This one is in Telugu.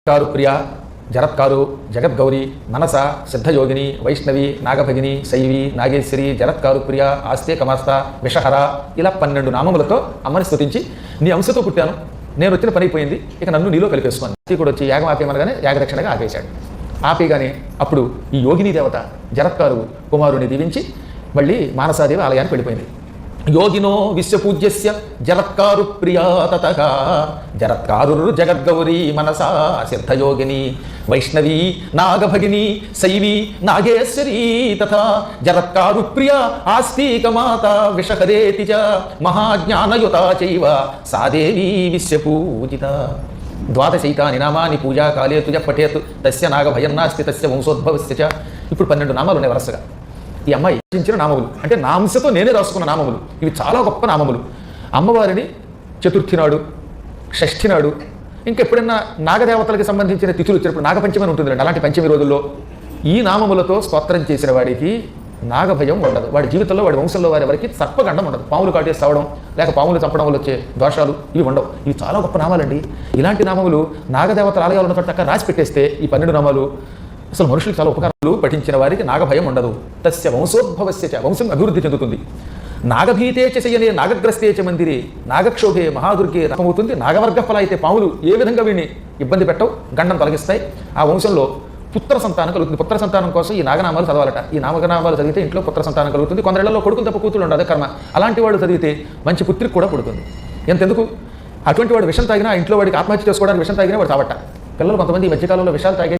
కారు ప్రియ జరత్కారు జగద్గౌరి మనస సిద్ధయోగిని వైష్ణవి నాగభగిని శైవి నాగేశ్వరి జరత్కారు ప్రియ ఆస్తే కమాస్త విషహర ఇలా 12 నామములతో అమ్మని స్తుతించి నీ అంశతో పుట్టాను, నేను వచ్చిన పని అయిపోయింది, ఇక నన్ను నీలో కలిపేసుకున్నాను. కూడా వచ్చి యాగం ఆపేయమనగానే యాగదక్షిణగా ఆపేశాడు. ఆపేగానే అప్పుడు ఈ యోగిని దేవత జరత్కారు కుమారుని దీవించి మళ్ళీ మానసాదేవి ఆలయానికి వెళ్ళిపోయింది. యోగినో విశ్వపూజ్యస్య జరత్కారు ప్రియా తతగా జరత్కారు జగద్గౌరీ మనసా సిద్ధయోగిని వైష్ణవీ నాగభగిని శైవీ నాగేశ్వరీ తథా జరత్కారు ప్రియా ఆస్తికమాత విషహరేతి చ మహాజ్ఞానయుతా చైవ సా దేవీ విశ్వపూజిత. ద్వాదశైతాని నామాని పూజా కాలే తుజ పఠేత్ తస్య నాగభయన్నాస్తి తస్య వంశోద్భవస్య చ. ఇప్పుడు 12 నామాలు ఉన్నాయి వరుసగా. ఈ అమ్మాయి రచించిన నామములు అంటే నాంశతో నేనే రాసుకున్న నామములు. ఇవి చాలా గొప్ప నామములు. అమ్మవారిని చతుర్థి నాడు, షష్ఠి నాడు, ఇంకెప్పుడైనా నాగదేవతలకు సంబంధించిన తిథులు వచ్చినప్పుడు నాగపంచమి అని ఉంటుందండి. అలాంటి పంచమి రోజుల్లో ఈ నామములతో స్తోత్రం చేసిన వాడికి నాగభయం ఉండదు. వాడి జీవితంలో వాడి వంశంలో వారి వరకు సర్పగండం ఉండదు. పాములు కాటేసి తావడం లేక పాములు చంపడం వల్ల వచ్చే దోషాలు ఇవి ఉండవు. ఇవి చాలా గొప్ప నామాలండి. ఇలాంటి నామములు నాగదేవతల ఆలయాలు ఉన్న చోట రాసి పెట్టేస్తే ఈ 12 నామాలు అసలు మనుషులకు చాలా ఉపకారాలు పఠించిన వారికి నాగభయం ఉండదు. తస్య వంశోద్భవస్య చ, వంశం అభివృద్ధి చెందుతుంది. నాగభీతే చ శయనే నాగగ్రస్తే చ మందిరే నాగక్షోభే మహాదుర్గే రకమవుతుంది. నాగవర్గ ఫల అయితే పాములు ఏ విధంగా వీడిని ఇబ్బంది పెట్టవు, గండం తొలగిస్తాయి. ఆ వంశంలో పుత్ర సంతానం కలుగుతుంది. పుత్ర సంతానం కోసం ఈ నాగనామాలు చదవాలట. ఈ నాగనామాలు చదివితే ఇంట్లో పుత్ర సంతానం కలుగుతుంది. కొందరిళ్లలో కొడుకులు తప్ప కూతురు ఉండదు, కర్మ. అలాంటి వాడు చదివితే మంచి పుత్రికి కూడా పుడుతుంది. ఎంతెందుకు అటువంటి వాడు విషం తాగినా ఇంట్లో వాడికి ఆత్మహత్య చేసుకోవడానికి విషం తాగినా వాడు చావట. పిల్లలు కొంతమంది ఈ మధ్యకాలంలో విషాలు తాగే